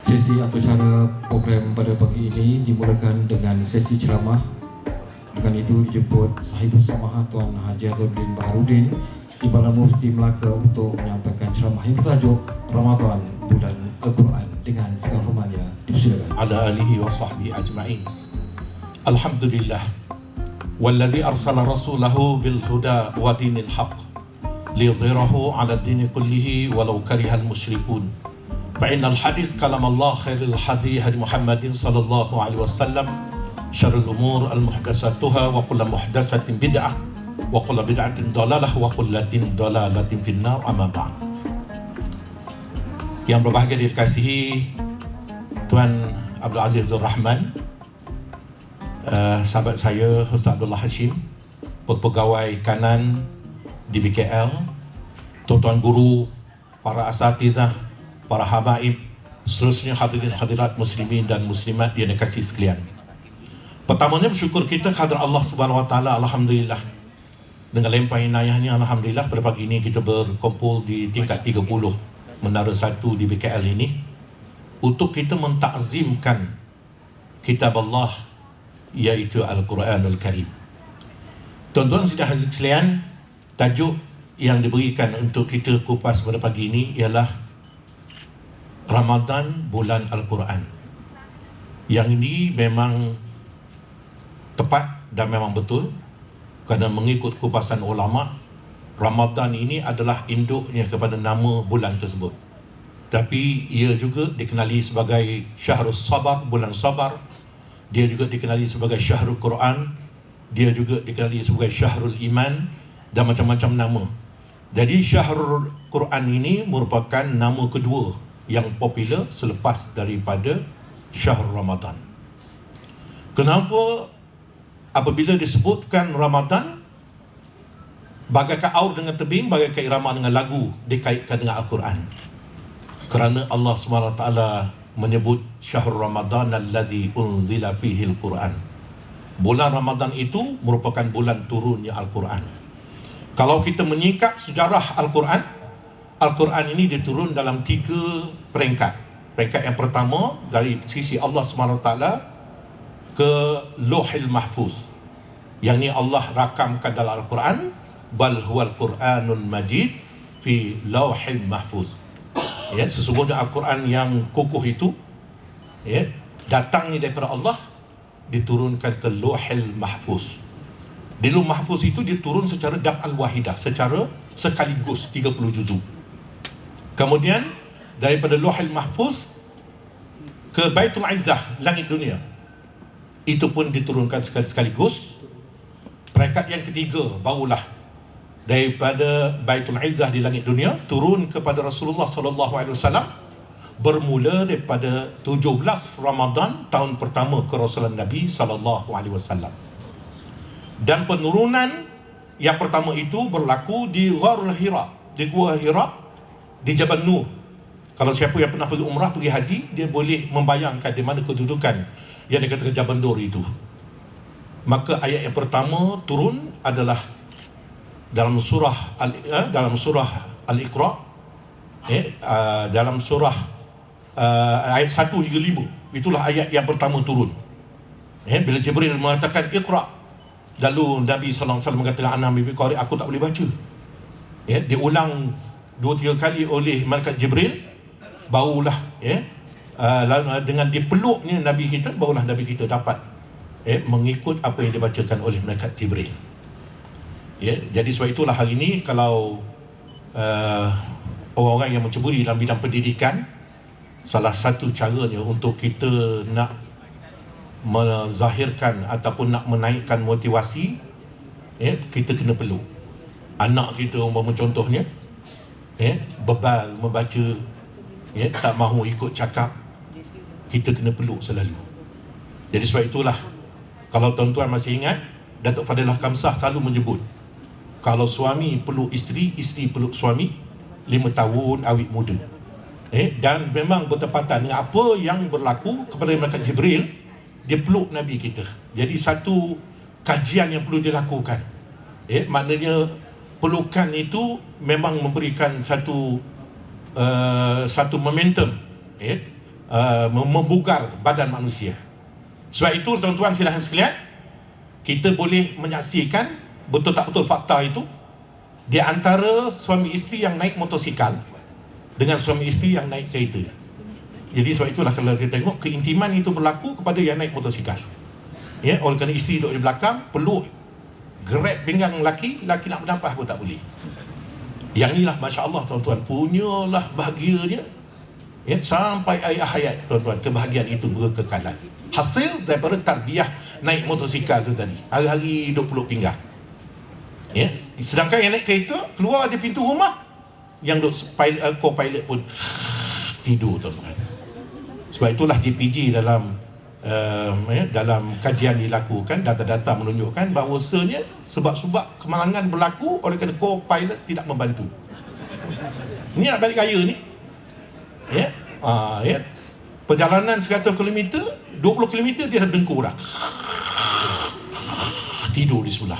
Sesi atau cara program pada pagi ini dimulakan dengan sesi ceramah. Dengan itu dijemput Sahibus Samahah Tuan Haji Azharuddin Baharudin Imam Mufti Melaka untuk menyampaikan ceramah yang bertajuk Ramadan Bulan Al-Quran dengan segala hormatnya. Dipersilakan. Ala alihi wa sahbihi ajma'in. Alhamdulillah. Walladzi arsala rasulahu bil huda wa dinil haqq liyudhhirahu 'ala ad-dini kullihi walau karihal musyrikun. فإن الحديث كلام الله خير الهدي هدي محمد صلى الله عليه وسلم شر الأمور المحدثاتها وكل محدثة بدعة وكل بدعة ضلالة وكل ضلالة في النار أما بعد. Yang berbahagia dikasihi Tuan Abdul Aziz Abdul Rahman, sahabat saya Ustaz Abdullah Hashim, pegawai kanan di BKL, tuan-tuan guru, para asatizah, para habaib, seterusnya hadirin hadirat muslimin dan muslimat yang dikasihi sekalian. Pertamanya bersyukur kita kehadrat Allah Subhanahu wa taala, alhamdulillah. Dengan limpah inayahnya, alhamdulillah, pada pagi ini kita berkumpul di tingkat 30 Menara 1 di BKL ini untuk kita mentakzimkan kitab Allah, iaitu Al-Quranul Karim. Tuan-tuan sidang hadirin sekalian, tajuk yang diberikan untuk kita kupas pada pagi ini ialah Ramadan Bulan Al-Quran. Yang ini memang tepat dan memang betul, kerana mengikut kupasan ulama, Ramadan ini adalah induknya kepada nama bulan tersebut. Tapi ia juga dikenali sebagai Syahrul Sabar, bulan sabar. Dia juga dikenali sebagai Syahrul Quran. Dia juga dikenali sebagai Syahrul Iman dan macam-macam nama. Jadi Syahrul Quran ini merupakan nama kedua yang popular selepas daripada Syahrul Ramadan. Kenapa apabila disebutkan Ramadan, bagaikan aur dengan tebing, bagaikan irama dengan lagu, dikaitkan dengan Al-Quran? Kerana Allah SWT menyebut Syahrul Ramadan allazi unzila fihi Al-Quran. Bulan Ramadan itu merupakan bulan turunnya Al-Quran. Kalau kita menyingkap sejarah Al-Quran, Al-Quran ini diturun dalam 3 peringkat. Peringkat yang pertama dari sisi Allah SWT ke Lauhil Mahfuz. Yang ini Allah rakamkan dalam Al-Quran, bal huwal Quranul Majid fi Lauhil Mahfuz. Ya, sesungguhnya Al-Quran yang kukuh itu, ya, datangnya daripada Allah, diturunkan ke Lauhil Mahfuz. Di Lauhil Mahfuz itu diturun secara daf'al wahidah, secara sekaligus 30 juzuk. Kemudian daripada Lauhil Mahfuz ke Baitul Izzah, langit dunia, itu pun diturunkan sekaligus. Peringkat yang ketiga barulah daripada Baitul Izzah di langit dunia turun kepada Rasulullah SAW, bermula daripada 17 Ramadan tahun pertama kerasulan Nabi SAW. Dan penurunan yang pertama itu berlaku di Gharul Hira, di Gua Hira, di Jabal Nur. Kalau siapa yang pernah pergi umrah, pergi haji, dia boleh membayangkan di mana kedudukan yang dikatakan Jabal Nur itu. Maka ayat yang pertama turun adalah dalam surah Al-Iqra, dalam surah ayat 1 hingga 5. Itulah ayat yang pertama turun. Bila Jibril mengatakan Iqra, lalu Nabi SAW mengatakan ana biqari, aku tak boleh baca. Dia ulang 2-3 kali oleh malaikat Jibril, barulah dengan dipeluknya Nabi kita, barulah Nabi kita dapat mengikut apa yang dibacakan oleh malaikat Jibril. Jadi sebab itulah hari ini kalau orang-orang yang menceburi dalam bidang pendidikan, salah satu caranya untuk kita nak menzahirkan ataupun nak menaikkan motivasi, kita kena peluk anak kita. Umpama contohnya, bebal membaca, tak mahu ikut cakap, kita kena peluk selalu. Jadi sebab itulah, kalau tuan-tuan masih ingat, Datuk Fadilah Kamsah selalu menyebut, kalau suami peluk isteri, isteri peluk suami, 5 tahun awet muda. Dan memang bertepatan dengan apa yang berlaku kepada malaikat Jibril, dia peluk Nabi kita. Jadi satu kajian yang perlu dilakukan. Maknanya pelukan itu memang memberikan satu momentum membugar badan manusia. Sebab itu tuan-tuan silahkan sekalian, kita boleh menyaksikan betul tak betul fakta itu di antara suami isteri yang naik motosikal dengan suami isteri yang naik kereta. Jadi sebab itulah kalau kita tengok keintiman itu berlaku kepada yang naik motosikal. Ya, oleh kerana isteri duduk di belakang, peluk grab pinggang lelaki, lelaki nak bernafas pun tak boleh. Yang inilah masya-Allah tuan-tuan, punyalah bahagia dia. Ya, sampai akhir hayat tuan-tuan, kebahagiaan itu berkekalan. Hasil daripada tarbiyah naik motosikal tu tadi. Hari-hari duduk peluk pinggang. Ya, sedangkan yang naik kereta keluar di pintu rumah, yang duduk co-pilot pun tidur tuan-tuan. Sebab itulah JPJ dalam dalam kajian dilakukan, data-data menunjukkan bahawasanya sebab-sebab kemalangan berlaku oleh kerana co-pilot tidak membantu. Ini nak balik kaya ni. Ya. Ya. Perjalanan 100 km, 20 km dia dah dengkur dah. Tidur di sebelah.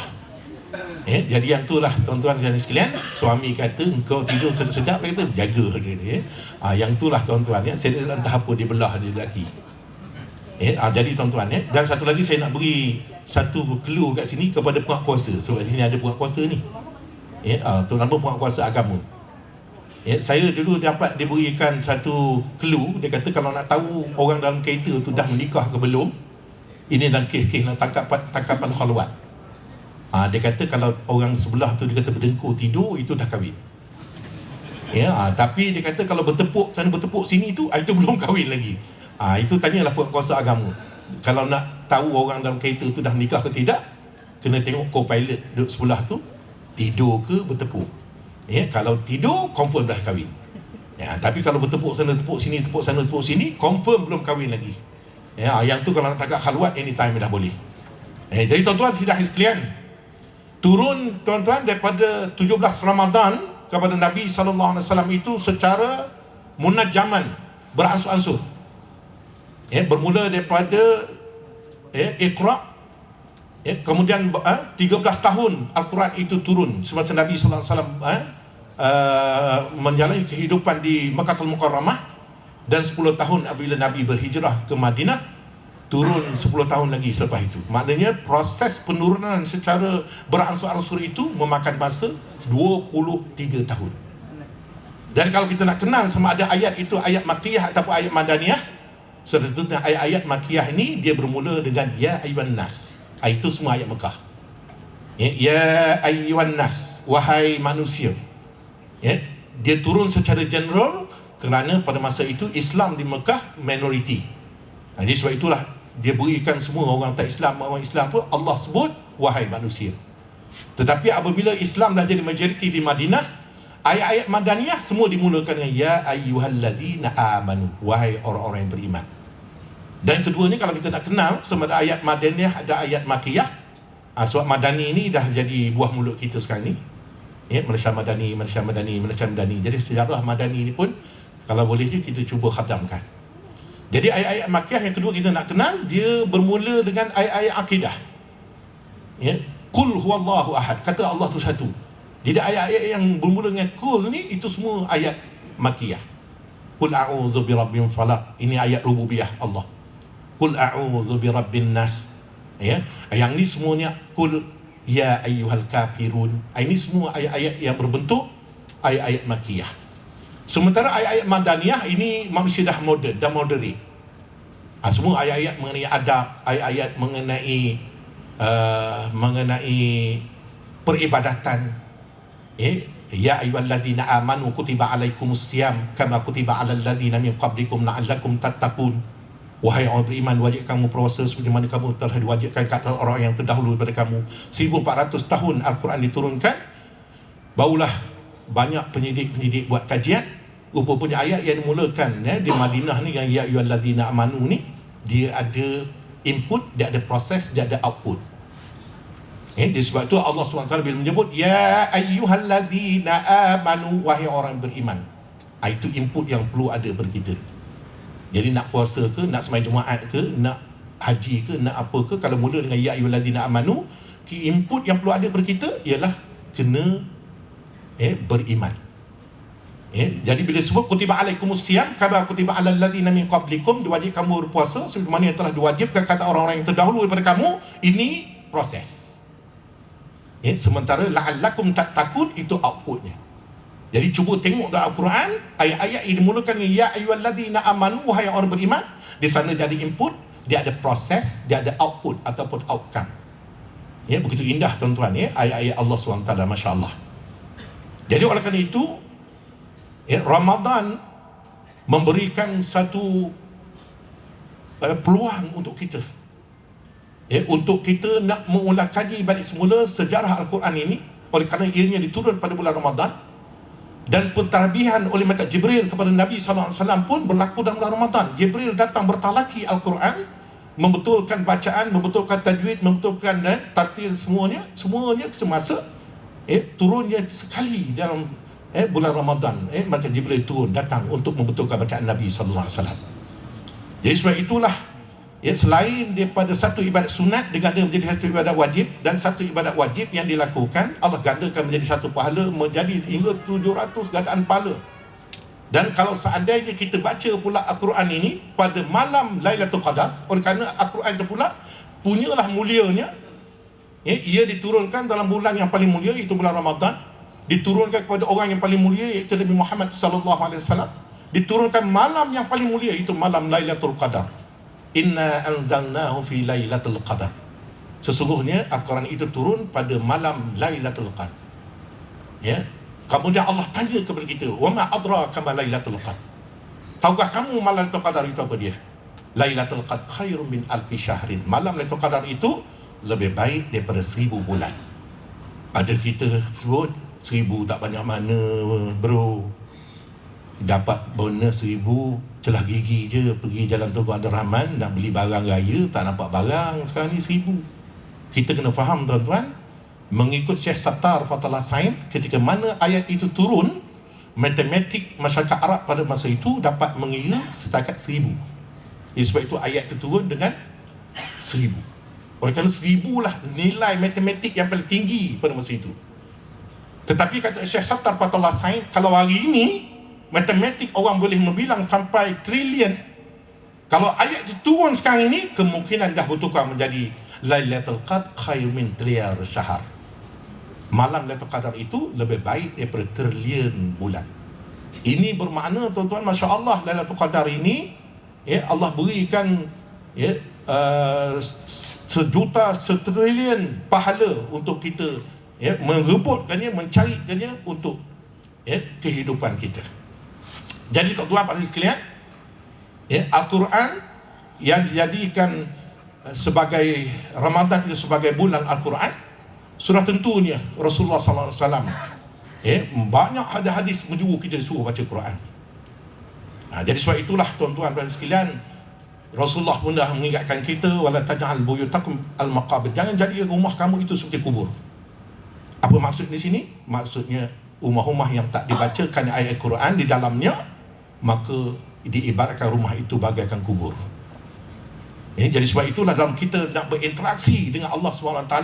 Ya, jadi yang itulah tuan-tuan dan sekalian, suami kata engkau tidur sedap-sedap, dia kata jaga dia. Yang itulah tuan-tuan ya, saya entah apa dia belah dia lelaki. Jadi tuan-tuan ya, dan satu lagi saya nak beri satu clue kat sini kepada penguatkuasa. Sebab sini ada penguatkuasa ni. Ya, terutama penguatkuasa agama. Ya, saya dulu dapat diberikan satu clue. Dia kata kalau nak tahu orang dalam kereta tu dah menikah ke belum, ini dalam kes-kes tangkapan khalwat. Dia kata kalau orang sebelah tu dia kata berdengkur tidur, itu dah kahwin. Ya, tapi dia kata kalau bertepuk sana bertepuk sini itu belum kahwin lagi. Itu tanyalah penguasa agama. Kalau nak tahu orang dalam kereta tu dah menikah ke tidak, kena tengok co-pilot duduk sebelah tu tidur ke bertepuk. Ya, kalau tidur confirm dah kahwin. Ya, tapi kalau bertepuk sana tepuk sini, tepuk sana tepuk sini, confirm belum kahwin lagi. Ya, yang tu kalau nak tagak khalwat anytime dah boleh. Jadi tuan-tuan sidang sekalian, turun tuan-tuan daripada 17 Ramadan kepada Nabi SAW itu secara munajjaman, beransur-ansur. Ya, bermula daripada Iqra, ya, kemudian 13 tahun Al-Quran itu turun semasa Nabi SAW menjalani kehidupan di Makkahul Mukarramah, dan 10 tahun apabila Nabi berhijrah ke Madinah, turun 10 tahun lagi selepas itu. Maknanya proses penurunan secara beransur-ansur itu memakan masa 23 tahun. Dan kalau kita nak kenal sama ada ayat itu ayat Makkiyah ataupun ayat Madaniyah, sebetulnya ayat-ayat Makkiyah ini dia bermula dengan Ya Ayyuhan Nas. Itu semua ayat Mekah. Ya Ayyuhan Nas, wahai manusia. Ya, dia turun secara general kerana pada masa itu Islam di Mekah minoriti. Jadi sebab itulah dia berikan semua orang tak Islam, orang Islam pun Allah sebut wahai manusia. Tetapi apabila Islam dah jadi majoriti di Madinah, ayat-ayat Madaniyah semua dimulakan dengan Ya ayyuhallazina amanu, wahai orang-orang yang beriman. Dan keduanya kalau kita nak kenal sama ada ayat Madaniyah ada ayat Makkiyah, sebab Madani ini dah jadi buah mulut kita sekarang ni. Ya, Malaysia Madani, Malaysia Madani, Malaysia Madani. Jadi sejarah Madani ini pun kalau boleh je kita cuba khadamkan. Jadi ayat-ayat Makkiyah yang kedua kita nak kenal, dia bermula dengan ayat-ayat akidah. Ya, Qul huwallahu ahad, kata Allah tu satu. Jadi ayat-ayat yang bermula dengan Qul ni itu semua ayat Makkiyah. Qul a'udzu birabbil falaq, ini ayat rububiyah Allah. Qul a'udzu birabbin nas. Ya, yang ni semuanya Qul ya ayyuhal kafirun. Ini semua ayat-ayat yang berbentuk ayat-ayat Makkiyah. Sementara ayat-ayat Madaniyah ini manusia dah moden, dah moderate. Semua ayat-ayat mengenai adab, ayat-ayat mengenai peribadatan. Ya ayyuhallazina amanu kutiba alaikumusiyam kama kutiba alal ladzina min qablikum la'allakum tattaqun. Wahai orang beriman, wajib kamu puasa seperti mana kamu telah diwajibkan ke atas orang yang terdahulu daripada kamu. 1400 tahun Al-Quran diturunkan, barulah banyak penyidik-penyidik buat kajian. Rupanya ayat yang dimulakan di Madinah ni, yang Ya ayyuhallazina amanu ni, dia ada input, dia ada proses, dia ada output. Disebab itu Allah SWT bila menyebut Ya ayyuhallazina amanu, wahai orang beriman, itu input yang perlu ada pada kita. Jadi nak puasa ke, nak sembahyang Jumaat ke, nak haji ke, nak apa ke, kalau mula dengan Ya ayyuhallazina amanu, input yang perlu ada pada kita ialah kena beriman. Jadi bila sebut kutiba alaikumusiyam kama kutiba alal ladzina min qablikum, diwajibkan kamu berpuasa sebagaimana yang telah diwajibkan kata orang-orang yang terdahulu daripada kamu. Ini proses. Sementara la'allakum tattaqun itu outputnya. Jadi cuba tengok dalam Al-Quran ayat-ayat yang dimulakan dengan ya ayyuhalladzina amanu, wahai orang beriman. Di sana jadi input, dia ada proses, dia ada output ataupun outcome. Begitu indah tuan-tuan ayat-ayat Allah SWT, masya-Allah. Jadi oleh kerana itu Ramadan memberikan satu peluang untuk kita, untuk kita nak mengulang kaji balik semula sejarah Al-Quran ini. Oleh kerana ianya diturun pada bulan Ramadan, dan pentadbiran oleh malaikat Jibril kepada Nabi SAW pun berlaku dalam bulan Ramadan. Jibril datang bertalaki Al-Quran, membetulkan bacaan, membetulkan tajwid, membetulkan tartil, semuanya semasa turunnya sekali dalam bulan Ramadan. Malaikat Jibril turun datang untuk membetulkan bacaan Nabi SAW. Jadi sebab itulah selain daripada satu ibadat sunat diganda menjadi satu ibadat wajib, dan satu ibadat wajib yang dilakukan Allah gandakan menjadi satu pahala, menjadi hingga 700 gandaan pahala. Dan kalau seandainya kita baca pula Al-Quran ini pada malam Lailatul Qadar, oleh kerana Al-Quran itu pula punyalah mulianya, ia diturunkan dalam bulan yang paling mulia, iaitu bulan Ramadan. Diturunkan kepada orang yang paling mulia, iaitu Nabi Muhammad SAW. Diturunkan malam yang paling mulia, iaitu malam Lailatul Qadar. Inna anzalnahu fi Lailatul Qadar. Sesungguhnya Al-Quran itu turun pada malam Lailatul Qadar. Kemudian Allah tanya kepada kita, wa ma adraka ma Lailatul Qadar. Tahukah kamu malam Lailatul Qadar itu apa dia? Lailatul Qadar khairun min alfi syahrin. Malam Lailatul Qadar itu lebih baik daripada 1000 bulan. Ada kita sebut 1000 tak banyak mana bro. Dapat bonus 1000, celah gigi je pergi jalan Tunku Abdul Rahman nak beli barang raya, tak nampak barang. Sekarang ni 1000. Kita kena faham tuan-tuan, mengikut Syekh Sattar Fathullah Sain, ketika mana ayat itu turun, matematik masyarakat Arab pada masa itu dapat mengira setakat 1000. Sebab itu ayat itu turun dengan 1000. Oleh kerana 1000 lah nilai matematik yang paling tinggi pada masa itu. Tetapi kata Syekh Sattar Fathullah Sain, kalau hari ini matematik orang boleh membilang sampai trilion, kalau ayat itu turun sekarang ini, kemungkinan dah bertukar menjadi Lailatul Qadar khair min triliar syahr. Malam Lailatul Qadar itu lebih baik daripada trilion bulan. Ini bermakna tuan-tuan, masya-Allah, Lailatul Qadar ini Allah berikan sejuta, setrilion pahala untuk kita merebutkannya, mencarikannya untuk kehidupan kita. Jadi tuan-tuan pada sekalian, Al-Quran yang dijadikan sebagai Ramadan itu sebagai bulan Al-Quran, sudah tentunya Rasulullah SAW banyak ada hadis menjuru kita disuruh baca Quran. Jadi sebab itulah tuan-tuan pada sekalian, Rasulullah pun dah mengingatkan kita, wala taj'al buyutakum al-maqabir. Jangan jadi rumah kamu itu seperti kubur. Apa maksud di sini? Maksudnya rumah-rumah yang tak dibacakan ayat Quran di dalamnya, maka diibaratkan rumah itu bagaikan kubur. Jadi sebab itulah dalam kita nak berinteraksi dengan Allah SWT,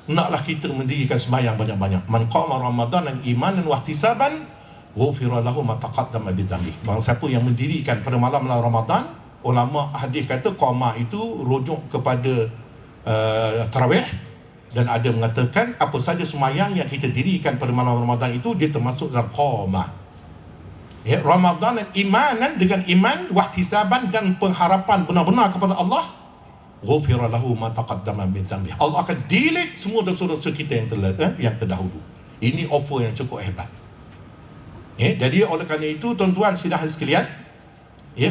naklah kita mendirikan sembahyang banyak-banyak. Man qama ramadanan imanan wa ihtisaban ghufira lahu ma taqaddama bi dzambi. Barang siapa yang mendirikan pada malam Ramadan, ulama hadis kata qama itu rujuk kepada tarawih, dan ada mengatakan apa saja sembahyang yang kita dirikan pada malam Ramadan itu dia termasuk dalam qama. Ramadan imanan, dengan iman, wahtisaban, dan pengharapan benar-benar kepada Allah, ghufira lahu ma taqaddama min dzambi. Allah akan delete semua dosa-dosa kita yang terdahulu. Ini offer yang cukup hebat. Jadi oleh kerana itu tuan-tuan sidang sekalian,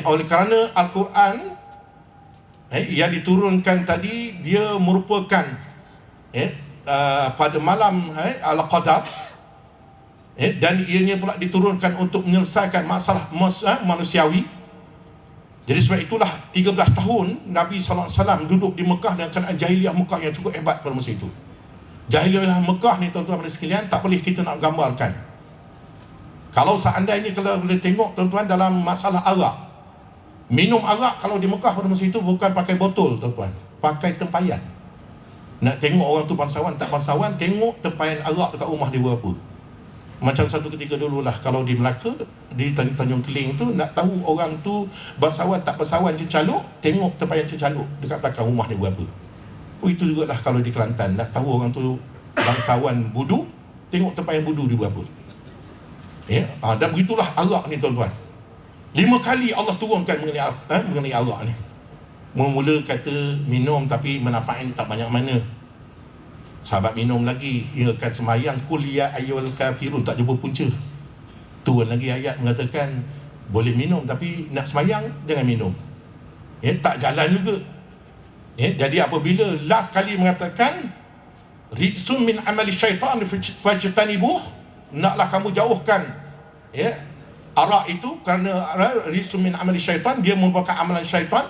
oleh kerana Al-Quran yang diturunkan tadi, dia merupakan pada malam Al-Qadar, dan ianya pula diturunkan untuk menyelesaikan masalah manusiawi. Jadi sebab itulah 13 tahun Nabi SAW duduk di Mekah dengan keadaan jahiliah Mekah yang cukup hebat pada masa itu. Jahiliah Mekah ni tuan-tuan dan sekalian, tak boleh kita nak gambarkan. Kalau seandainya kalau boleh tengok tuan-tuan dalam masalah arak, minum arak kalau di Mekah pada masa itu bukan pakai botol tuan-tuan, pakai tempayan. Nak tengok orang tu bangsawan tak bangsawan, tengok tempayan arak dekat rumah dia berapa. Macam satu ketika dululah, kalau di Melaka, di Tanjung Keling tu, nak tahu orang tu bangsawan tak bangsawan cecaluk, tengok tempat yang cecaluk dekat belakang rumah dia berapa. Itu jugalah kalau di Kelantan, nak tahu orang tu bangsawan Budu, tengok tempat yang Budu dia berapa. Dan begitulah arak ni tuan-tuan. 5 kali Allah turunkan mengenai arak ni. Mula kata minum, tapi manfaatnya tak banyak mana. Sahabat minum lagi, ingatkan semayang, kul ya ayyuhal kafirun, tak jumpa punca. Turun lagi ayat mengatakan boleh minum, tapi nak semayang jangan minum. Tak jalan juga. Jadi apabila last kali mengatakan rijsun min amali syaitan fajtanibuh, naklah kamu jauhkan arak itu, kerana rijsun min amali syaitan, dia merupakan amalan syaitan.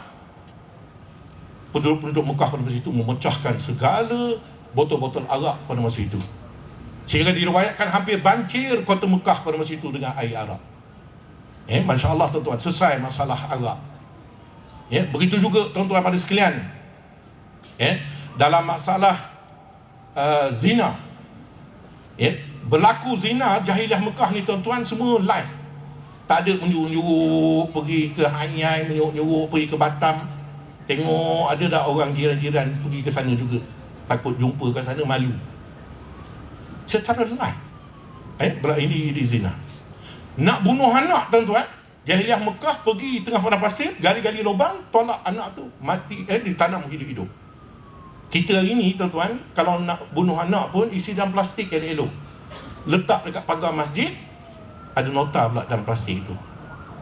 Penduduk Mekah pada masa itu memecahkan segala botol-botol arak pada masa itu, sehingga diriwayatkan hampir banjir kota Mekah pada masa itu dengan air arak. Masya Allah tuan-tuan, selesai masalah arak. Begitu juga tuan-tuan pada sekalian, dalam masalah zina, berlaku zina jahiliah Mekah ni tuan-tuan, semua live. Tak ada menyuruh-nyuruh pergi ke Hanyai, menyuruh-nyuruh pergi ke Batam. Tengok ada dah orang jiran-jiran pergi ke sana juga, takut jumpa kat sana malu. Secara live ini zina. Nak bunuh anak tuan-tuan, jahiliah Mekah pergi tengah padang pasir, gali-gali lubang, tolak anak tu mati, ditanam hidup-hidup. Kita hari ni tuan-tuan, kalau nak bunuh anak pun isi dalam plastik elok-elok, letak dekat pagar masjid, ada nota pula dalam plastik itu,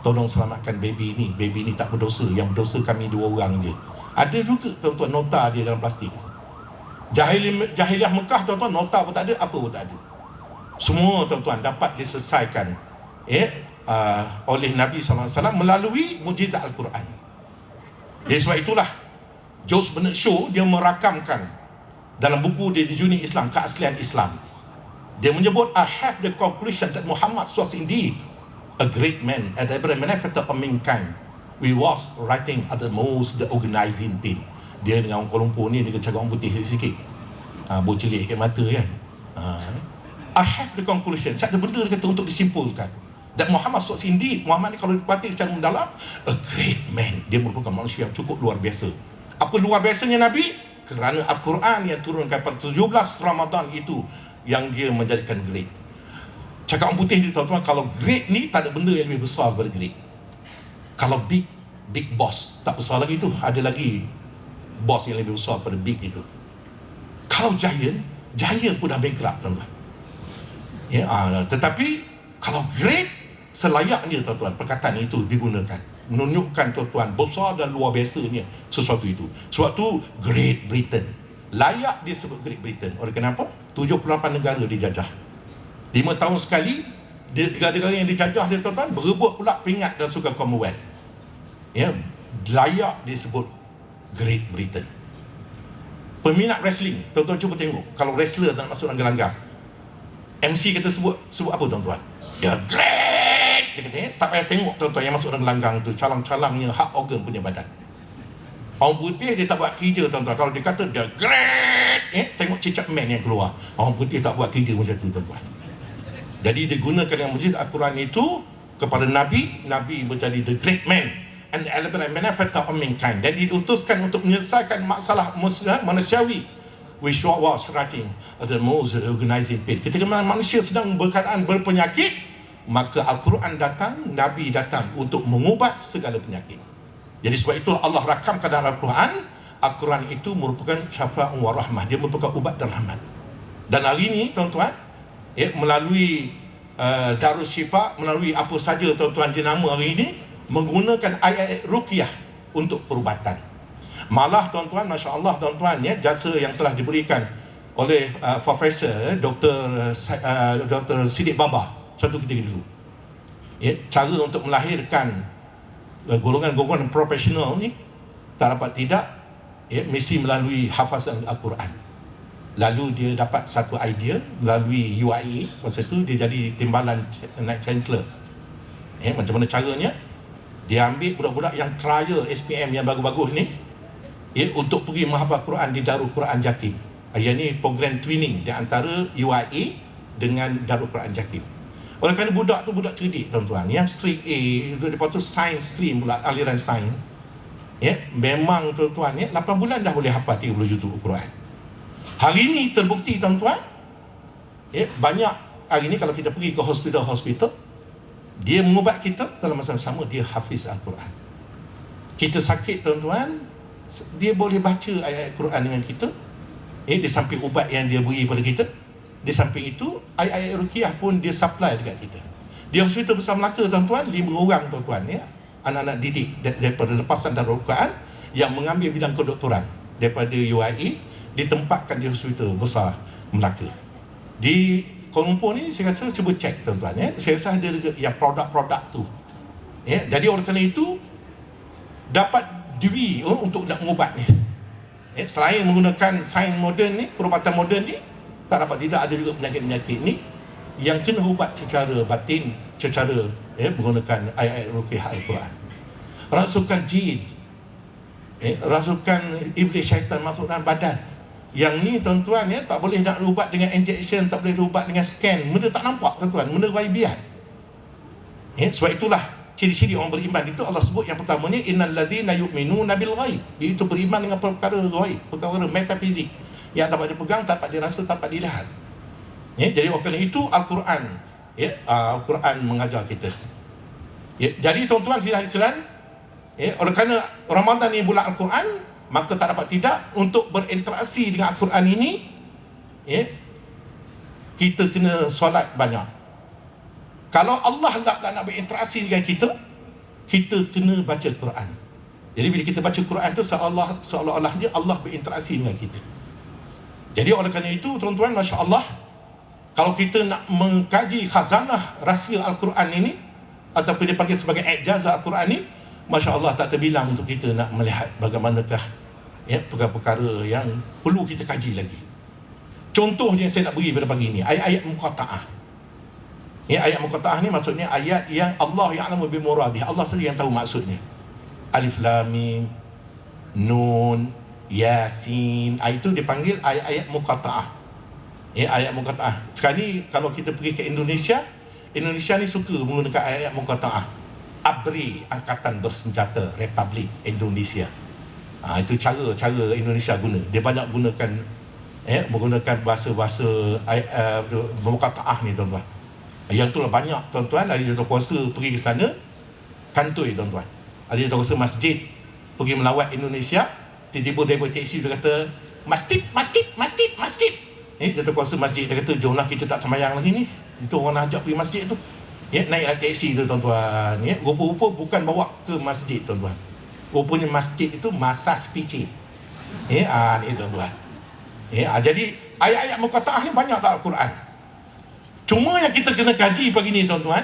tolong selamatkan baby ni tak berdosa, yang berdosa kami 2 orang je. Ada juga tuan-tuan nota dia dalam plastik. Jahiliah Mekah tuan-tuan, nota pun tak ada, apa pun tak ada. Semua tuan-tuan dapat diselesaikan oleh Nabi SAW melalui mujizat Al-Quran. Jadi sebab itulah Jos Bernard Shaw, dia merakamkan dalam buku dia di Juni Islam, Keaslian Islam, dia menyebut, I have the conclusion that Muhammad was indeed a great man and a benefactor of mankind. We was writing at the most the organizing team. Dia dengan orang Kuala Lumpur ni, dia cakap orang putih sikit-sikit, bocilik kat mata kan. I have the conclusion, saya ada benda dia kata untuk disimpulkan, that Muhammad was indeed, Muhammad ni kalau dipati secara mendalam, a great man. Dia merupakan manusia yang cukup luar biasa. Apa luar biasanya Nabi? Kerana Al-Quran yang turunkan pada 17 Ramadan itu yang dia menjadikan great. Cakap orang putih ni tuan-tuan, kalau great ni tak ada benda yang lebih besar daripada great. Kalau big boss tak besar lagi tu, ada lagi boss yang lebih besar daripada big itu. Kalau giant pun dah bankrupt tuan-tuan. Tetapi kalau great, selayaknya tuan-tuan perkataan itu digunakan, menunjukkan tuan-tuan besar dan luar biasanya sesuatu itu. Sebab tu Great Britain layak disebut Great Britain. Oleh kenapa? 78 negara dijajah. 5 tahun sekali negara-negara yang dijajah dia tuan-tuan berebut pula peringkat dalam Sukan Commonwealth. Layak disebut Great Britain. Peminat wrestling, tuan-tuan cuba tengok, kalau wrestler tak masuk dalam gelanggang, MC kata sebut apa tuan-tuan? The Great. Dia kata tak payah tengok tuan-tuan yang masuk dalam gelanggang tu, calang-calangnya hak organ punya badan. Orang putih dia tak buat kerja tuan-tuan. Kalau dia kata The Great, tengok cicak man yang keluar. Orang putih tak buat kerja macam tu tuan-tuan. Jadi digunakan dengan mujizat Al-Quran itu kepada Nabi menjadi the great man and the benefactor of mankind. Jadi diutuskan untuk menyelesaikan masalah manusiawi, which was writing at the most organizing pain. Ketika manusia sedang berkeadaan berpenyakit, maka Al-Quran datang, Nabi datang untuk mengubat segala penyakit. Jadi sebab itu Allah rakamkan dalam Al-Quran, Al-Quran itu merupakan syafa'un wa rahmah, dia merupakan ubat dan rahmat. Dan hari ini tuan-tuan, melalui Darus Syifa, melalui apa saja tuan-tuan jenama hari ini, menggunakan ayat ruqyah untuk perubatan. Malah tuan-tuan, Masya Allah tuan-tuan, jasa yang telah diberikan oleh Profesor Dr. Siddiq Baba satu ketika dulu, cara untuk melahirkan golongan-golongan profesional ni tak dapat tidak, mesti melalui hafazan Al-Quran. Lalu dia dapat satu idea melalui UIA, masa tu dia jadi timbalan Naib Chancellor. Macam mana caranya? Dia ambil budak-budak yang trial SPM yang bagus-bagus ni, untuk pergi menghafal Quran di Darul Quran Jakim. Yang ni program twinning di antara UIA dengan Darul Quran Jakim. Oleh kerana budak tu budak cerdik tuan-tuan, yang straight A, lepas tu science stream pula, aliran sains. Ya, memang tuan-tuan 8 bulan dah boleh hafal 30 juzuk Al-Quran. Hari ini terbukti tuan-tuan, ya, banyak hari ini kalau kita pergi ke hospital, dia mengubat kita, dalam masa yang sama dia hafiz Al-Quran. Kita sakit tuan-tuan, dia boleh baca ayat-ayat Quran dengan kita. Di samping ubat yang dia beri pada kita, di samping itu ayat-ayat ruqyah pun dia supply dekat kita. Di hospital besar Melaka tuan-tuan, 5 orang tuan-tuan, ya, anak-anak didik daripada lepasan Darul Quran yang mengambil bidang kedoktoran daripada UIA, ditempatkan di hospital besar Melaka. Di Kuala Lumpur ni saya rasa cuba cek tuan-tuan, ya. Saya rasa ada yang produk-produk tu. Ya, jadi oleh kerana itu dapat diri untuk nak mengubat ni. Ya, selain menggunakan sains moden ni, perubatan moden ni, tak dapat tidak ada juga penyakit-penyakit ni yang kena ubat secara batin, secara menggunakan ayat-ayat ruqyah Al-Quran. Rasukan jin, rasukan iblis syaitan masuk dalam badan. Yang ni tuan-tuan, ya, tak boleh nak ubat dengan injection, tak boleh ubat dengan scan. Benda tak nampak tuan-tuan, benda ghaibiat. Sebab itulah ciri-ciri orang beriman itu Allah sebut yang pertamanya innal ladzina yu'minuna bil ghaib, iaitu beriman dengan perkara ghaib, perkara metafizik yang tak dapat dipegang, tak dapat dirasa, tak dapat dilihat. Jadi oleh itu Al-Quran, Al-Quran mengajar kita. Jadi tuan-tuan sekalian, oleh kerana Ramadan ni bulan Al-Quran, maka tak dapat tidak untuk berinteraksi dengan Al-Quran ini, kita kena solat banyak. Kalau Allah nak berinteraksi dengan kita, kita kena baca Quran. Jadi bila kita baca Quran tu seolah-olah dia Allah berinteraksi dengan kita. Jadi oleh kerana itu tuan-tuan, Masya Allah, kalau kita nak mengkaji khazanah rahsia Al-Quran ini, ataupun dipanggil sebagai ijazah Al-Quran ini, Masya Allah tak terbilang untuk kita nak melihat bagaimanakah perkara-perkara yang perlu kita kaji lagi. Contoh yang saya nak beri pada pagi ini, ayat-ayat muqatta'ah. Ayat muqatta'ah ni maksudnya ayat yang Allah ya'lamu bi muradih, Allah saja yang tahu maksudnya. Alif Lam Mim, Nun, Yasin, itu dipanggil ayat-ayat muqatta'ah. Ayat muqatta'ah. Sekali kalau kita pergi ke Indonesia ni suka menggunakan ayat muqatta'ah. ABRI, Angkatan Bersenjata Republik Indonesia. Itu cara Indonesia guna. Dia banyak gunakan menggunakan bahasa-bahasa muqatta'ah ni tuan-tuan. Yang itulah banyak tuan-tuan, ada jatuh kuasa pergi ke sana kantoi tuan-tuan. Ada jatuh kuasa masjid pergi melawat Indonesia, tiba-tiba driver taksi dia kata masjid. Jatuh kuasa masjid dia kata jomlah kita tak sembahyang lagi ni. Itu orang nak ajak pergi masjid tu. Naiklah taksi tu tuan-tuan. Rupa-rupa bukan bawa ke masjid tuan-tuan. Rupanya masjid itu masas picit. Ni tuan-tuan. Jadi ayat-ayat muqatta'ah ni banyak dalam Al-Quran. Cuma yang kita kena kaji pagi ni tuan-tuan,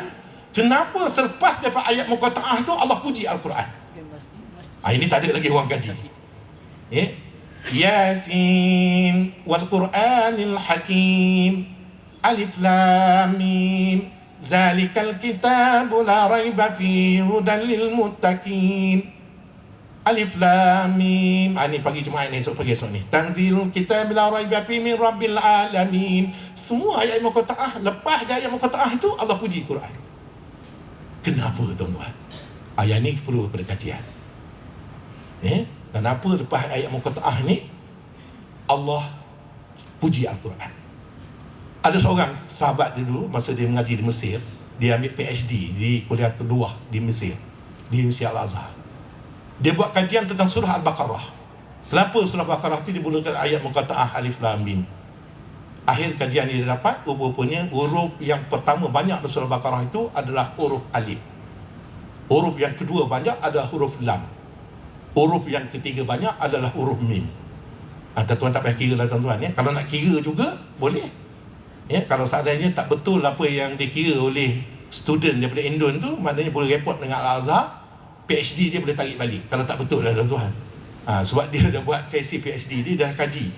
kenapa selepas daripada ayat muqatta'ah tu Allah puji Al-Quran? Ini tak ada lagi orang kaji. Yasin wal Qur'anil Hakim, Alif Lam Mim, zalikal kitabu la raiba fihi hudan lil muttaqin. Alif Lam Mim. Ini pagi Jumaat ni, esok pagi esok ni. Tanzilul kitab la raiba fihi min rabbil alamin. Semua ayat muqatta'ah, lepas dari ayat muqatta'ah itu Allah puji Quran. Kenapa tuan-tuan? Ayat ni perlu pada kajian. Kenapa lepas ayat muqatta'ah ni Allah puji Al-Quran? Ada seorang sahabat dia dulu, masa dia mengaji di Mesir, dia ambil PhD di kuliah kedua di Mesir, di Universiti Al-Azhar. Dia buat kajian tentang surah Al-Baqarah. Kenapa surah Al-Baqarah itu dimulakan ayat muqatta'ah Alif Lam Mim? Akhir kajian dia dapat, rupanya huruf yang pertama banyak dalam surah Al-Baqarah itu adalah huruf Alif. Huruf yang kedua banyak adalah huruf Lam. Huruf yang ketiga banyak adalah huruf Mim. Tuan-tuan tak payah kira lah tuan-tuan. Kalau nak kira juga, boleh. Kalau seandainya tak betul apa yang dikira oleh student daripada Indon tu, maknanya boleh report dengan Al-Azhar, PhD dia boleh tarik balik. Kalau tak betul lah tuan-tuan. Sebab dia dah buat tesis PhD, dia dah kaji.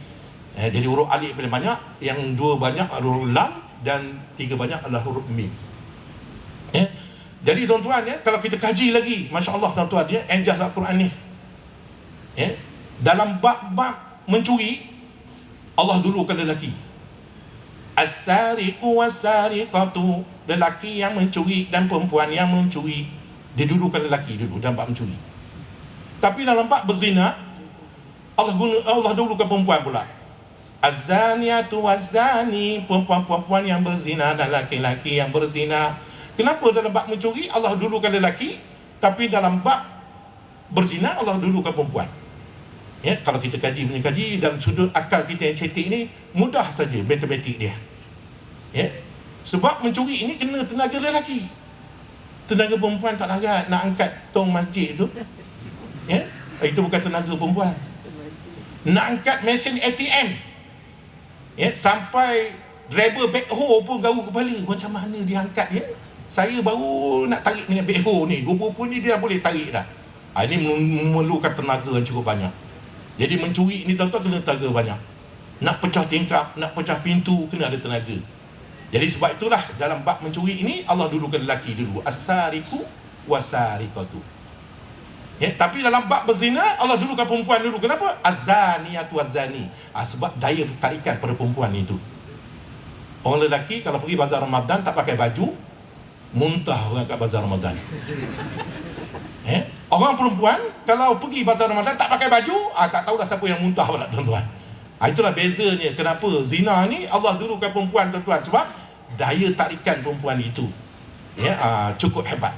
Jadi huruf Alif paling banyak, yang dua banyak huruf Lam, dan tiga banyak adalah huruf Mim. Jadi tuan-tuan, kalau kita kaji lagi, Masya Allah tuan-tuan, enjah Al-Quran ni. Dalam bab-bab mencuri, Allah dulukan lelaki. As-sariqu was-sariqatu, lelaki yang mencuri dan perempuan yang mencuri. Dia dulukan lelaki dulu dalam bab mencuri. Tapi dalam bab berzina, Allah dulukan perempuan pula. Az-zaniatu waz-zani, perempuan-perempuan yang berzina dan laki-laki yang berzina. Kenapa dalam bab mencuri Allah dulukan lelaki, tapi dalam bab berzina Allah dulukan perempuan? Ya, kalau kita kaji dalam sudut akal kita yang cetek ni, mudah saja matematik dia. Ya, sebab mencuri ini kena tenaga lelaki. Tenaga perempuan tak larat nak angkat tong masjid tu. Ya, itu bukan tenaga perempuan. Nak angkat mesin ATM, ya, sampai driver backhoe pun garu kepala. Macam mana dia angkat dia? Saya baru nak tarik dengan backhoe ni, rupa-rupa ni dia dah boleh tarik dah. Ini memerlukan tenaga yang cukup banyak. Jadi mencuri ni tuan-tuan kena tenaga banyak. Nak pecah tingkap, nak pecah pintu, kena ada tenaga. Jadi sebab itulah dalam bab mencuri ini Allah dulukan lelaki dulu. As-sariqu was-sariqatu. Ya, tapi dalam bab berzina Allah dulukan perempuan dulu. Kenapa? Az-zaniyatu waz-zani. Sebab daya tarikan pada perempuan itu. Orang lelaki kalau pergi bazar Ramadan tak pakai baju, muntah orang kat bazar Ramadan. Orang perempuan kalau pergi bazar Ramadan tak pakai baju, tak tahulah siapa yang muntah pula tuan-tuan. Itulah bezanya kenapa zina ni Allah dulukan perempuan tuan-tuan, sebab daya tarikan perempuan itu cukup hebat.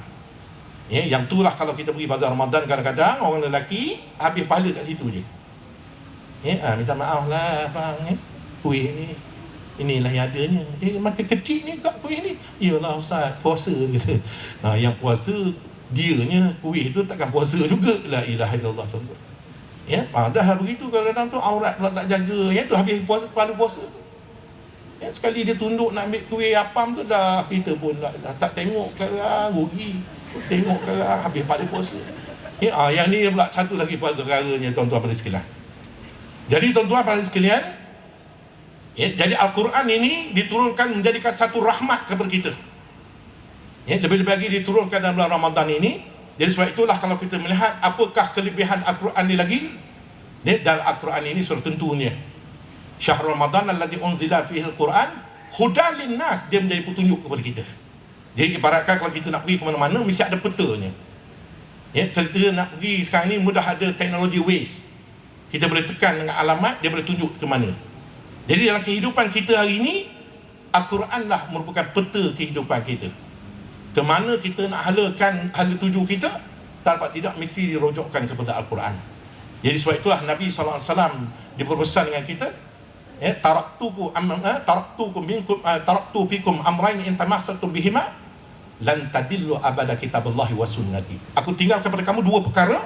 Yang itulah kalau kita pergi bazar Ramadan kadang-kadang orang lelaki habis pahala kat situ je. Minta maaf lah bang, kuih ni inilah yang adanya. Makin kecil ni kat kuih ni. Yalah ustaz, puasa kita. Yang puasa dianya kuih tu takkan puasa juga. La ilaha illallah tuan-tuan. Dah begitu kadang-kadang tu aurat pula tak jaga. Tu habis puasa, pahala puasa. Sekali dia tunduk nak ambil kuih apam tu dah kita pun dah tak tengok kerang rugi. Tengok kerang habis pada puasa. Yang ni pula satu lagi perkaranya tuan-tuan pada sekalian. Jadi tuan-tuan pada sekalian, jadi Al-Quran ini diturunkan menjadikan satu rahmat kepada kita. Lebih-lebih lagi diturunkan dalam bulan Ramadan ini. Jadi sebab itulah kalau kita melihat apakah kelebihan Al-Quran ini lagi, dalam Al-Quran ini sudah tentunya Syahrul Ramadan allazi unzila fihi al-Quran hudan linnas, dia menjadi petunjuk kepada kita. Jadi ibaratkan kalau kita nak pergi ke mana-mana mesti ada petanya. Kita nak pergi sekarang ni mudah ada teknologi Waze. Kita boleh tekan dengan alamat, dia boleh tunjuk ke mana. Jadi dalam kehidupan kita hari ini, Al-Quran lah merupakan peta kehidupan kita. Ke mana kita nak halakan hala tuju kita, tanpa tidak mesti dirojokkan kepada Al-Quran. Jadi sebab itulah Nabi SAW diberpesan dengan kita, taraktu fikum amrain in tamassatum bihima lan tadillu abada kitaballahi wa sunnati. Aku tinggal kepada kamu dua perkara,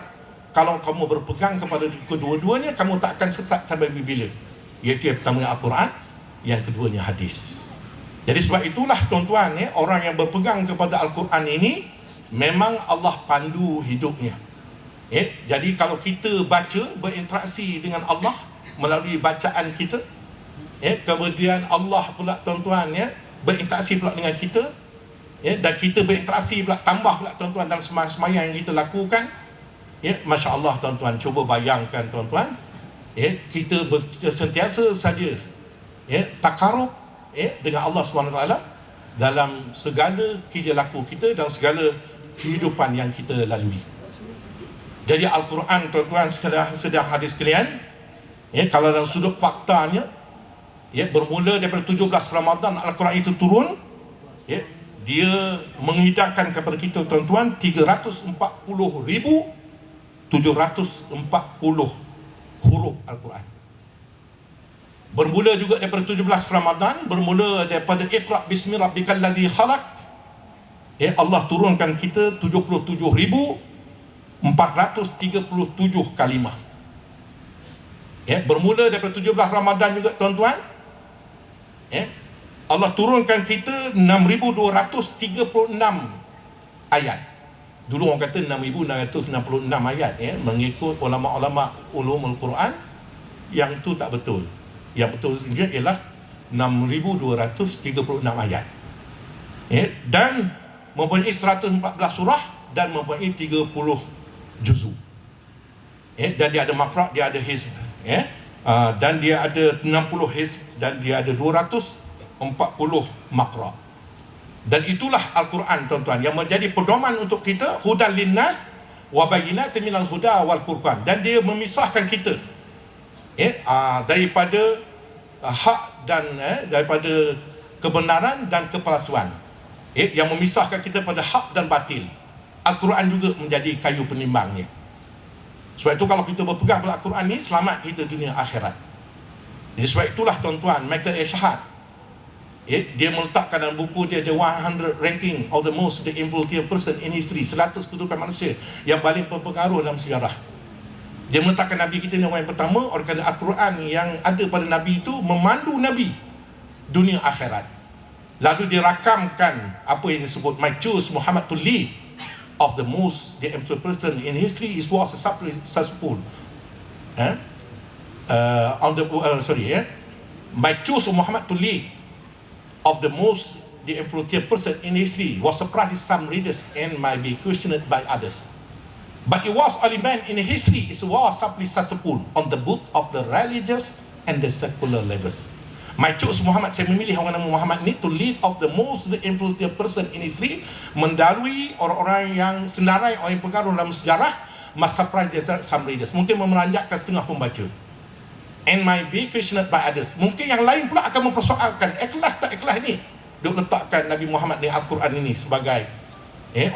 kalau kamu berpegang kepada kedua-duanya kamu tak akan sesat sampai bila. Iaitu yang pertama Al-Quran, yang keduanya hadis. Jadi sebab itulah tuan-tuan, orang yang berpegang kepada Al-Quran ini memang Allah pandu hidupnya. Jadi kalau kita baca, berinteraksi dengan Allah melalui bacaan kita, kemudian Allah pula tuan-tuan berinteraksi pula dengan kita, dan kita berinteraksi pula, tambah pula tuan-tuan dalam sembahyang yang kita lakukan. Masya Allah tuan-tuan, cuba bayangkan tuan-tuan, kita sentiasa saja takarub dengan Allah SWT dalam segala kerja laku kita dan segala kehidupan yang kita lalui. Jadi Al-Quran tuan-tuan sedang hadis sekalian, kalau dalam sudut faktanya, bermula daripada 17 Ramadan Al-Quran itu turun, dia menghidangkan kepada kita tuan-tuan 340,740 huruf Al-Quran. Bermula juga daripada 17 Ramadan, bermula daripada Iqra' bismi rabbikal ladzi khalaq. Allah turunkan kita 77,437 kalimah. Bermula daripada 17 Ramadan juga tuan-tuan, Allah turunkan kita 6,236 ayat. Dulu orang kata 6,666 ayat, mengikut ulama-ulama ulumul Quran. Yang tu tak betul. Yang betul saja ialah 6,236 ayat. Dan mempunyai 114 surah dan mempunyai 30 juzuk. Dan dia ada mafrad, dia ada hizb, dan dia ada 60 hizb, dan dia ada 200 40 makra. Dan itulah Al-Quran tuan-tuan yang menjadi pedoman untuk kita, hudan linnas wa bayyinatin minal huda wal furqan, dan dia memisahkan kita daripada hak dan daripada kebenaran dan kepalsuan, yang memisahkan kita pada hak dan batil. Al-Quran juga menjadi kayu penimbangnya. Sebab itu kalau kita berpegang pada Al-Quran ni, selamat kita dunia akhirat. Jadi sebab itulah tuan-tuan, Michael Eshad, dia meletakkan dalam buku dia the 100 ranking of the most influential person in history, 100 kedudukan manusia yang paling berpengaruh dalam sejarah. Dia meletakkan Nabi kita ni orang yang pertama, oleh kerana Al-Quran yang ada pada Nabi itu memandu Nabi dunia akhirat. Lalu dia rakamkan apa yang disebut my choose Muhammad to lead of the most influential person in history is was successful. My choose of Muhammad to lead of the most influential person in history was surprised some readers and might be questioned by others. But it was only man in history is was successful on the both of the religious and the secular levels. My choice Muhammad, saya memilih orang nama Muhammad ni to lead of the most influential person in history, mendalui orang-orang yang senarai, orang yang pengaruh dalam sejarah, must surprise some readers, mungkin memeranjakkan setengah pembaca, and might be questioned by others, mungkin yang lain pula akan mempersoalkan ikhlas tak ikhlas ni duk letakkan Nabi Muhammad ni Al-Quran ini sebagai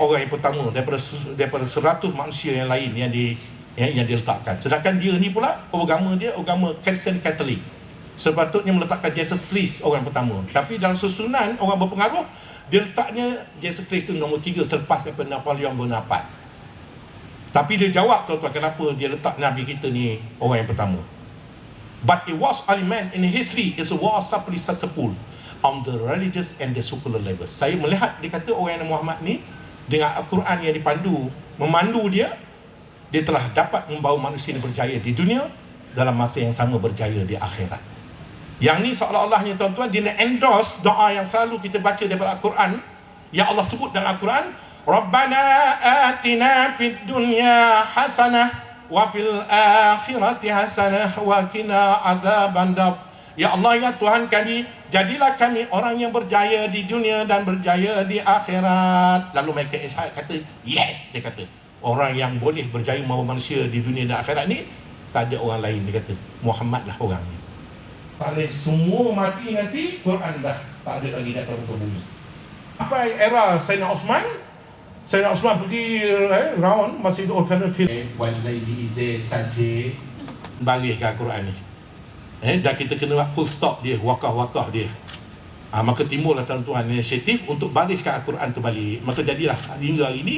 orang yang pertama daripada 100 manusia yang lain yang diletakkan. Sedangkan dia ni pula agama dia agama Christian Catholic, sepatutnya meletakkan Jesus Christ orang pertama, tapi dalam susunan orang berpengaruh dia letaknya Jesus Christ itu nombor 3 selepas daripada Napoleon Bonaparte. Tapi dia jawab tuan-tuan kenapa dia letak Nabi kita ni orang yang pertama. But it was only man in history is was successful on the religious and the secular levels. Saya melihat dia kata orang yang Muhammad ni dengan Al-Quran yang memandu dia telah dapat membawa manusia ini berjaya di dunia, dalam masa yang sama berjaya di akhirat. Yang ni seolah-olahnya tuan-tuan dia nak endorse doa yang selalu kita baca daripada Al-Quran, yang Allah sebut dalam Al-Quran, Rabbana atina fid dunya hasanah wa fil akhirati hasanah wa qina adzabannar. Ya Allah, ya Tuhan kami, jadilah kami orang yang berjaya di dunia dan berjaya di akhirat. Lalu mereka kata, yes, dia kata, orang yang boleh berjaya membawa manusia di dunia dan akhirat ni tak ada orang lain, dia kata Muhammad lah orang ni. Semua mati nanti, Quran dah tak ada lagi datang ke bumi. Apa era Sayyidina Osman? Sayyidina Osman pergi round masih itu kerana walaili izai saja balik ke Al-Quran ni. Dan kita kena full stop dia, wakaf dia. Maka timbullah tuan-tuan inisiatif untuk balikkan Al-Quran tu balik. Maka jadilah hingga hari ini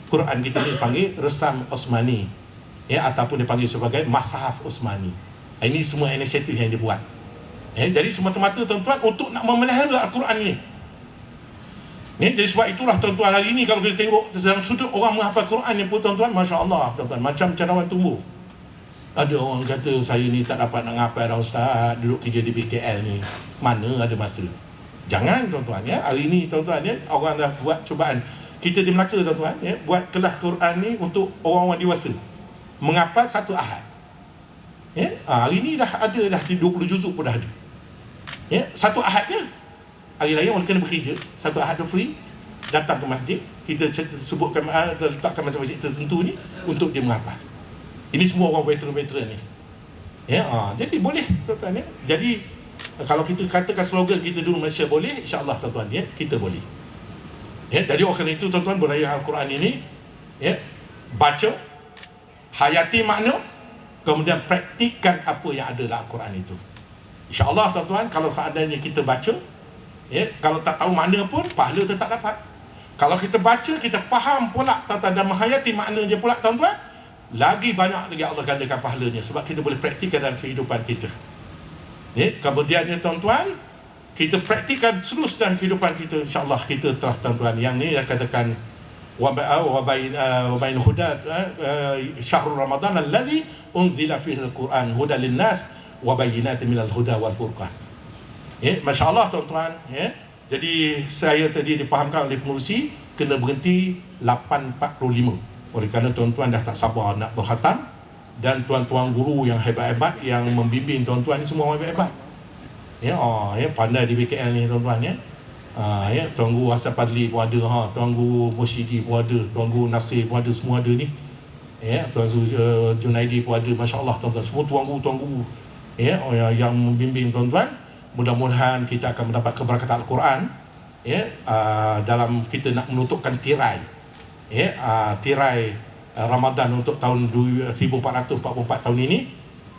Quran kita ni panggil Resam Osmani, ataupun dipanggil sebagai Mashaf Osmani. Ini semua inisiatif yang dibuat. Jadi semata-mata tuan-tuan untuk nak memelihara Al-Quran ni. Jadi sebab itulah tuan-tuan hari ni kalau kita tengok dalam sudut orang menghafal Quran ni pun tuan-tuan, Masya Allah tuan-tuan, macam cendawan tumbuh. Ada orang kata saya ni tak dapat nak ngapal dah Ustaz, duduk kerja di BKL ni, mana ada masa. Jangan tuan-tuan hari ni tuan-tuan orang dah buat cubaan. Kita di Melaka tuan-tuan buat kelas Quran ni untuk orang-orang dewasa, menghafal satu ahad. Hari ni dah ada 20 juzuk pun dah ada. Satu ahad je. Hari raya orang kena bekerja, satu ahad tu free, datang ke masjid, kita sebutkan letakkan masjid tertentu ni untuk dia menghafal. Ini semua orang veteran-veteran ni. Jadi boleh tuan-tuan Jadi kalau kita katakan slogan kita dulu Malaysia boleh, insya-Allah tuan-tuan kita boleh. Jadi oleh kerana itu tuan-tuan beraya Al-Quran ini baca, hayati makna, kemudian praktikkan apa yang ada dalam Al-Quran itu. InsyaAllah tuan-tuan, kalau seandainya kita baca, kalau tak tahu makna pun, pahala tetap dapat. Kalau kita baca, kita faham pula tuan-tuan dan menghayati makna dia pula tuan-tuan, lagi banyak lagi Allah gandakan pahalanya, sebab kita boleh praktikkan dalam kehidupan kita. Kemudiannya tuan-tuan, kita praktikkan terus dalam kehidupan kita, insyaAllah kita telah tuan-tuan, yang ni yang katakan wabain huda syahrul Ramadan alladhi unzila fihi al-Quran huda linnas wabayinatin minal huda wal furqan. Masya Allah tuan-tuan. Jadi saya tadi dipahamkan oleh pengurusi kena berhenti 8.45. Oleh kerana tuan-tuan dah tak sabar nak berkhatam, dan tuan-tuan guru yang hebat-hebat yang membimbing tuan-tuan ni semua orang hebat-hebat. Ya, pandai di BKL ni tuan-tuan ya. Ya, Tuan Guru Hassan Padli pun ada, Tuan Guru Musyidi pun ada, Tuan Guru Nasir pun ada, semua ada ni. Ya, Tuan Guru Junaidi pun ada, masya-Allah tuan-tuan, semua tuan guru ya, yang membimbing tuan-tuan. Mudah-mudahan kita akan mendapat keberkatan Al-Quran ya, dalam kita nak menutupkan tirai ya, tirai Ramadan untuk tahun 1444 tahun ini,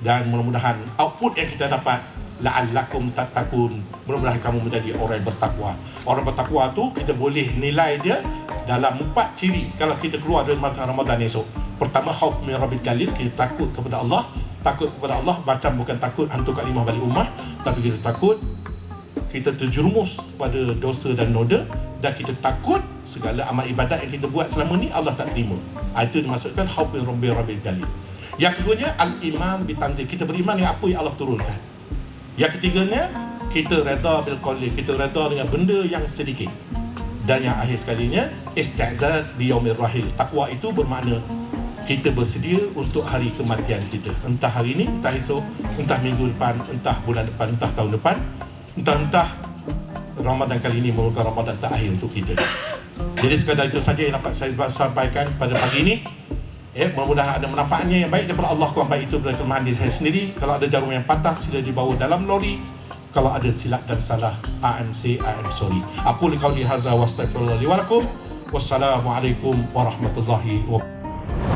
dan mudah-mudahan output yang kita dapat la'allakum tattaqun, mudah-mudahan kamu menjadi orang yang bertakwa. Orang bertakwa tu kita boleh nilai dia dalam 4 ciri kalau kita keluar dari masa Ramadan esok. Pertama, khauf min rabbil jalil, kita takut kepada Allah. Takut kepada Allah macam bukan takut hantu kalimah balik rumah, tapi kita takut kita terjerumus pada dosa dan noda, dan kita takut segala amal ibadat yang kita buat selama ni Allah tak terima. Itu dimaksudkan khauf min rabbil jalil. Yang keduanya, al-iman bitanzil, kita beriman dengan apa yang Allah turunkan. Yang ketiganya, kita redha bil qalil, kita redha dengan benda yang sedikit. Dan yang akhir sekalinya, isti'dad bi yaumir rahil. Takwa itu bermakna kita bersedia untuk hari kematian kita. Entah hari ini, entah esok, entah minggu depan, entah bulan depan, entah tahun depan, entah Ramadan kali ini merupakan Ramadan terakhir untuk kita. Jadi sekadar itu saja yang dapat saya sampaikan pada pagi ini. Mudah-mudahan ada manfaatnya yang baik daripada Allah. Kurang baik itu dari kelemahan diri saya sendiri. Kalau ada jarum yang patah, sila dibawa dalam lori. Kalau ada silap dan salah, I am sorry. Aku liqauli hadza wa astaghfirullah li wa lakum. Wassalamualaikum warahmatullahi wabarakatuh.